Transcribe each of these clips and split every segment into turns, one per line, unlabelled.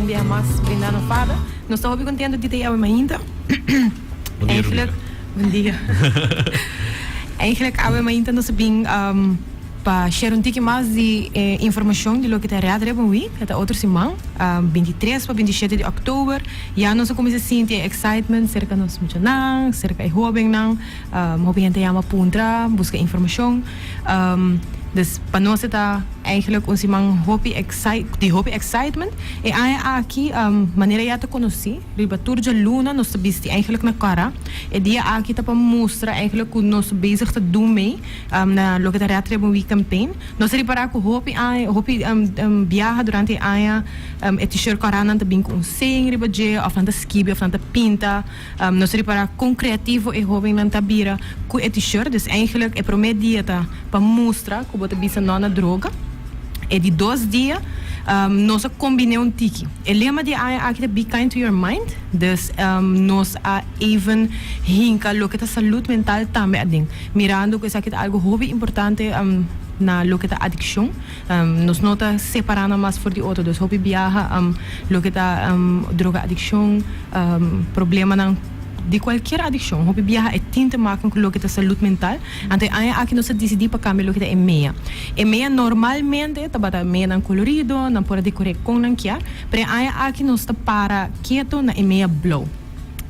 un día más brindando FADA. Nós estamos muito contentes de ter jou ainda.
Bom dia,
Eigenlijk, bom dia. Eigenlijk, eu ainda nós bem para share um pouquinho mais de informação de lo que está realizado hoje. É outra semana, 23 para 27 de outubro. Já nós começamos a sentir excitement cerca nós muito não, cerca de jovem não, jovem gente chama puntra, busca informação. Dus para nós está eigenlijk onze man hopi excitement e aí aqui maneira já te conheci riba turja luna nós visti eigenlijk na cara e dia aqui tá para mostrar eigenlijk hoe nós bezig te doen mee na Locura week campaign nós repara que hopi viaja durante a t-shirt carana te bem com sing riba je of na skibi of na pinta nós repara com criativo e jovem na tabira com t-shirt dus eigenlijk é promet dia tá para mostrar como te bisa na droga. E de 2 dias, nós combinamos um tiki. E lema de aqui be kind to your mind. Dus nós even hinka lo que tá saúde mental também. Mirando que isso aqui é algo hobby importante na lo que tá adicção. Nós não tá separando mais por de outro. Dus hobby viaja lo que tá droga adicção, problema não de qualquer adicção, hobby viaja é tinta maken com o que é saúde mental. Então, aqui nós decidimos para cambiar o que é meia. E meia normalmente, tá bata meia não colorido, não pode decorar com não quer. Mas aqui nós tá para quieto na meia blow.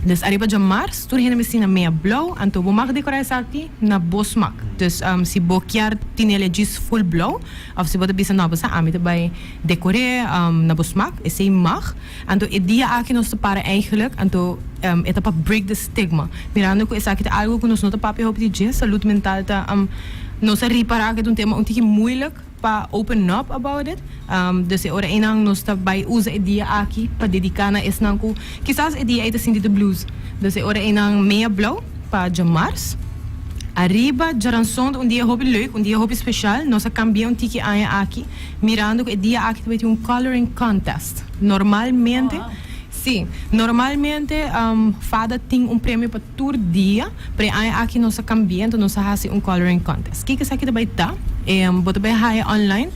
Dus arriba de março, tu rende na meia blow, então vou mag decorar isso aqui na bosmak. Dus se vou quer tinha ele diz full blow, ou se vou bisa na bosa, amita vai decorar na bosmak, esse é mag. Então o dia aqui nós para eigenlijk, então é para break the stigma. Mirando que isso aqui é algo que nós não tá papel op de saúde mental tá nós reparar que é um tema um pouquinho moeilijk para open up about it. Dus ora inang nós tá vai usa o dia aqui para dedicar na esse não que quizás o dia é assim de blues. Dus ora inang meia blow para de março. Arriba, Jaranson, um dia hobby leuk, um dia hobby special. Nós cambiamos um tiki aqui, mirando que o dia aqui vai ter um coloring contest. Normalmente, sim, normalmente FADA tem um prêmio para todo dia, para aqui nós cambiamos, nós fazemos um coloring contest. O que isso aqui vai dar? Você vai hire online,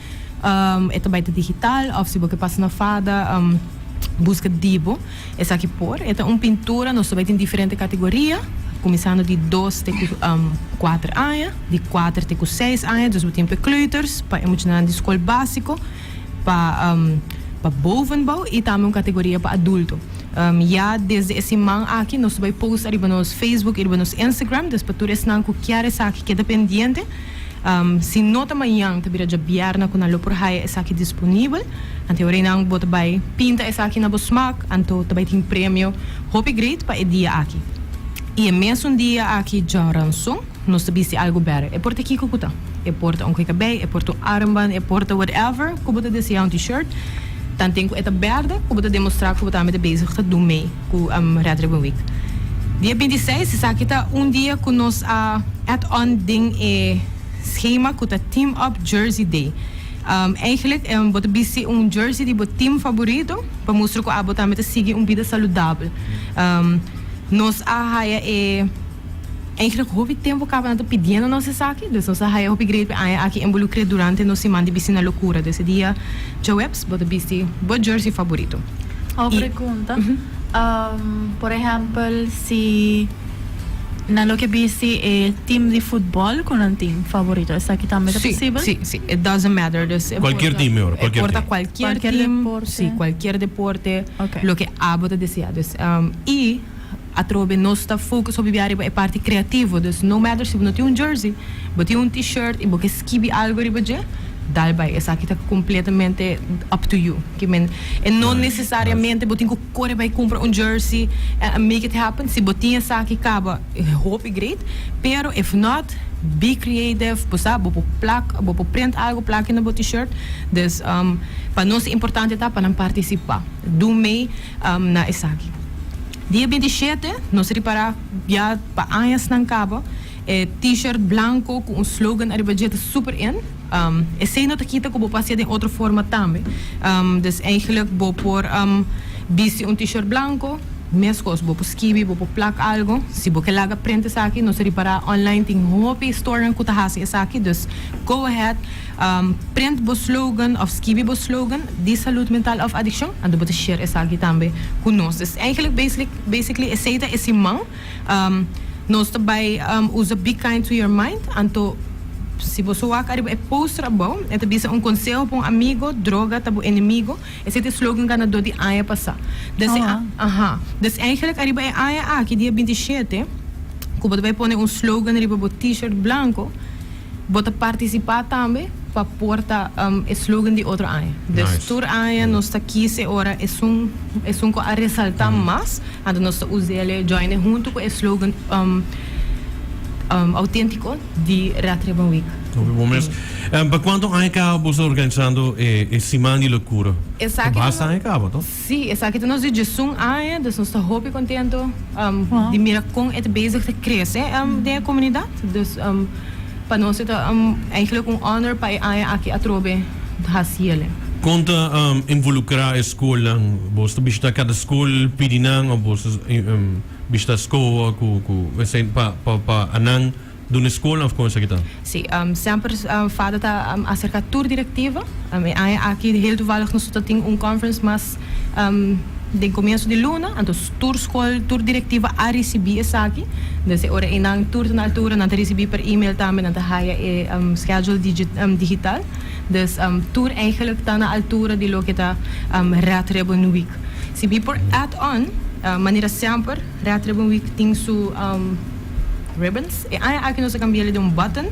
vai ter digital, ou se você passa na FADA, busca dibo, essa aqui por, é uma pintura, nós vai ter diferentes categorias. Começando de 2 até 4 anos, de 4 até 6 anos, dus we hebben kleuters, para emocionar de escola básico, para bovenbouw e também uma categoria para adulto. Já desde esse man aqui, nós vamos postar no nosso Facebook e no nosso Instagram, dus para todos não que querem aqui que é dependente. Se nota amanhã, te vira de bierna com a Locura essa aqui disponível. Então, eu não vou pinta essa aqui na Bosmak, então também tem prêmio Hope Great para o dia aqui. E mesmo dia aqui de ransom, nós sabemos algo better. É porta aqui que eu é porta um cabelo, é porta armband, é porta whatever, que eu desejar um t-shirt. Então tem que é verde, que eu demonstrar que eu estou bezig te doen mee com Red Ribbon Week. Dia 26, isso aqui tá dia que nós add-on ding e schema com o Team Up Jersey Day. Eigenlijk wat bisi jersey de team favorito para mostrar que a bota meta seguir vida saudável. Nós eigenlijk houve tempo que a pedindo nossa saque, dus nós houve great aqui involucre durante nossa semana de bisi na Locura desse dia. Jawebs, bota bisi, bot jersey favorito.
Pergunta, por exemplo, se na lo que bisi é time de futebol com um time favorito, essa aqui também é possível?
Sim, it doesn't matter. Dus
qualquer time,
qualquer time,
deporte.
Sim, qualquer deporte,
okay.
Lo que a bota deseja. Dus e a trobe nós está focus sobre a parte criativa, dus no matter se você tem um jersey, você tem um t-shirt e você escreve algo riba je, dá vai, essa aqui está completamente up to you. E não necessariamente você tem que correr para comprar um jersey and make it happen. Se você tem essa aqui acaba, hope great, pero if not, be creative, você pode print algo, placa no t-shirt. Dus para nós é importante para participar. Do meio na essa aqui. Dia 27, nós reparar já para anos não acaba, t-shirt branco com um slogan arriba de super in. Esse não kita que vou passar de outra forma também. Dus eigenlijk vou pôr bisi um t-shirt branco, mes coisas, vou skibi, vou plak algo, se vou que laga print essa aqui, nós reparar online tem hopi store en kuta hasi essa aqui, dus go ahead, print bo slogan of skibi bo slogan, die salut mental of addiction, en dan moet share essa aqui também conosco. Dus eigenlijk basically essa é siman, nós também usa be kind to your mind, anto se você waka arriba é poster abo, é também um conselho para um amigo, droga tabu inimigo, esse é o slogan que nós dodi aia passar. Dus eigenlijk arriba é aia aqui dia 27, que você vai pôr slogan arriba bo t-shirt branco, bota participar também para portar o slogan de outra aia. Dus tour aia nós está aqui se ora é um que a ressaltar mais, então nós está usando join junto com o slogan autêntico de Ratreben Week.
¿Para cuánto hay que vos organizando siman de Locura? Basta hay que ¿no?
Sí, exacto. Nós de Jesum aia, dus nós está hopi contento de mira com het bezig te crescer de comunidade. Dus para nós é eigenlijk honor para aia aqui a trobe hasiele.
Conta involucrar a escola, vos está cada escola pedindo ou vos bista escola para anang de uma escola ou como é que está?
Sim, sempre FADA está acerca tour directiva. Aqui heel toevallig nós temos conference, mas de começo de luna, então tour directiva a receber essa aqui. Dus ora inang tour na altura, nós receber per e-mail também, nós haya schedule digital. Dus tour eigenlijk está na altura de lo que está Ratreben Week. Se vi por add-on, maneira sempre, Ratreben Week tem su ribbons. E aqui nós cambiamos de button.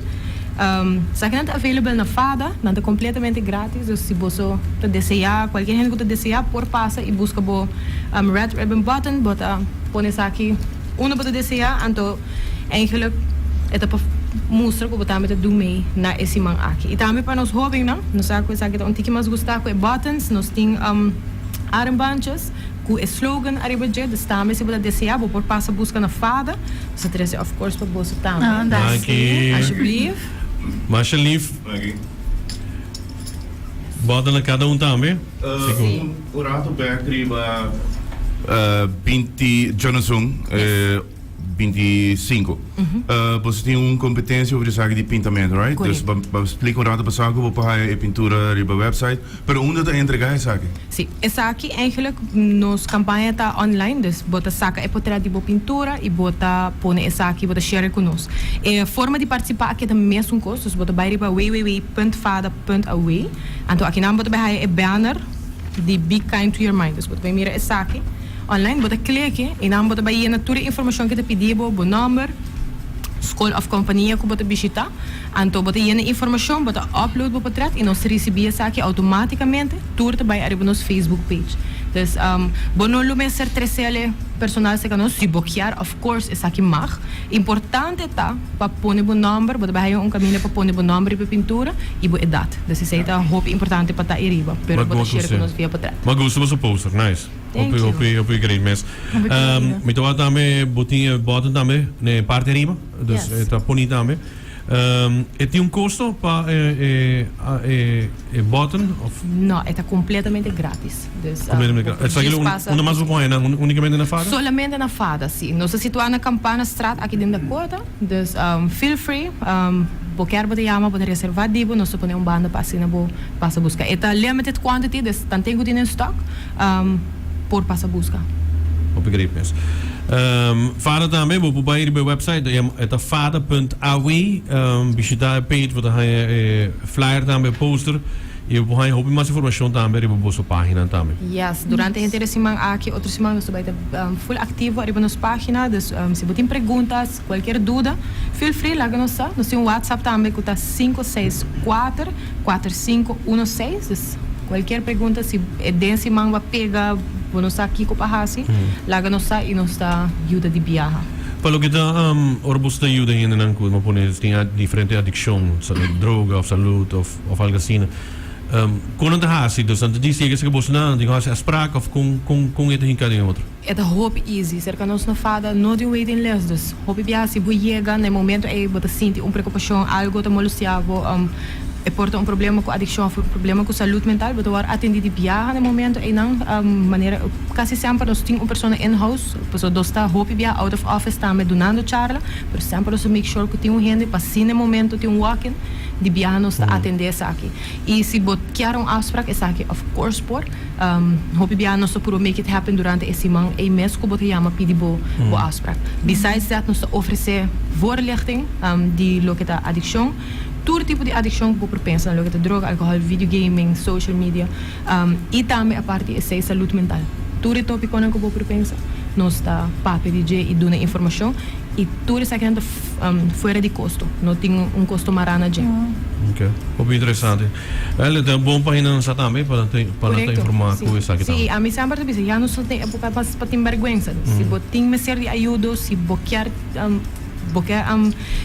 Sa que não está available na FADA, não está completamente grátis. Dus se você desejar, qualquer gente que desejar, por passa e busca o red ribbon button, bota põe essa aqui, para desejar, então eigenlijk é para mostrar que você do meio na esse man aqui. E também para nós jovens, não? Nós sabemos que um tique mais gostar com buttons, nós temos armbandjes com o slogan arriba de, dus também se você desejar, por passa busca na FADA, você terá of course para você também. Alsjeblieft.
Mas lief. Bota na cada também?
Sim. O rato bakery ba 20 Jonathan 25. Você tem competência sobre essa de pintamento, right?
Correct.
Dus explica o rato para saco, vou para a pintura riba website, pero onde está entregar essa aqui?
Sim, essa aqui eigenlijk nos campanha está online, dus bota saca é para de pintura e bota põe essa aqui, bota share conosco. A forma de participar aqui é também mesmo custo, dus bota vai riba www.fada.away. Então aqui não bota vai é banner de Be Kind to Your Mind, dus bota vai mira essa aqui. Online, bota clique e dan bota bij je toda informação que te pedibo, bo number, escola of companhia que bota visita, anto bota je informação, bota upload bo portret e nós recebia essa aqui automaticamente, turta bij arriba nos Facebook page. Dus bo não lume ser tresele personal se canos se bloquear, of course essa aqui mag. Importante tá para pôr bo number, bota bij caminho para pôr bo number e pintura e bo edad. Dus isso é hope importante para tá arriba, pero bota share com nós via portret.
Mas gosto do poster, nice. Op great mes. Me toa também botinha bota também na parte arriba, dus tá poni também. Tem custo para button of?
Não, é completamente grátis. Dus,
completamente grátis. Onde mais você põe? Unicamente na FADA?
Solamente na FADA, sim. Nós situamos na Campana Straat aqui dentro da Cota. Dus feel free. Qualquer bota chama pode reservar dibo, nós põe banda para assim passa busca. É limited quantity, dus tan tem good in stock. Por passa busca.
Op great mes. FADA também, vou pôr aí no website, é fada.away, visitar a page, vou dar flyer também, poster, e vou dar mais informação também, e vou sua página também.
Yes, durante a inteira semana aqui, outra semana, nós vamos estar full ativo na nossa página, dus se você tem perguntas, qualquer dúvida, feel free, larga nós temos um WhatsApp também, que está 564-4516, dus qualquer pergunta, se é desse manga pega, vamos aqui com a Hasi, larga nós e nós está ajuda de viajar.
Pelo que está, orbos da ajuda ainda não cuida, mas tem diferente adicção, droga, ou saúde, ou algo assim. Quando está Hasi, dus antes disso, chega que você não tem Hasi a spraak, ou com ele tem cada outro.
É da hope easy, cerca nós na FADA, não tem waiting list, dus hope viajar, se você chega, no momento aí, você sente preocupação, algo está molestiado, porta problema com adicção, um problema com saúde mental, mas agora atendido viaja no momento e não maneira quase sempre nós temos uma pessoa in-house, pessoa que está hope via out of office também donando charla, por sempre nós make sure que tem gente para sim no momento tem walk-in de viaja nós atender essa aqui. E se bot quer afspraak essa aqui, of course por hope via nós por make it happen durante esse mês e mês que bot chama pedir bo afspraak. Besides that nós oferecer voorlichting de lo que tá adicção. Todo tipo de adicção que você pensa, lo que é droga, álcool, videogaming, social media, e também a parte de saúde mental. Todo tópico que você pensa, nós está para DJ e dando informação e tudo isso aqui fora de custo, não tem custo marana de.
Ok, muito interessante. Ela tem uma boa página também para informar com isso aqui.
Sim, a mim sempre diz, já não só tem época para ter vergonha. Se você tem meser de ajuda, se você quer porque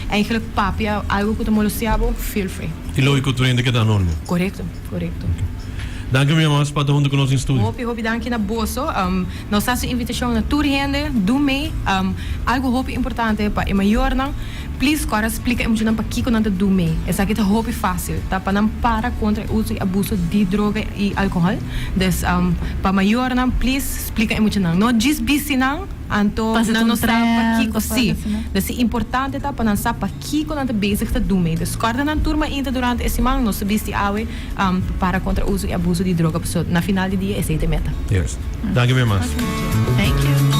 eigenlijk papi algo que tomou luciabo feel free.
E logo que ainda que dá normal.
Correto.
Dank u mais para de conosco in studio.
Hopi dank na bosso. Nós fazemos invitação na tour gente, do me. Algo hopi importante para e maior não. Please, agora explica muito não para que quando do me. Essa aqui é hopi fácil, tá para não para contra o uso e abuso de droga e álcool. Des para maior não, please explica muito não. Não diz bisi não. Anto não sabe para que sim. É importante tá para não saber para que quando anda basic tá do me. Des corda na turma ainda durante esse mês nós sabemos awe para contra o uso e abuso de droga. Na final do dia esse é a meta.
Yes. Dank u weer, mas.
Thank you.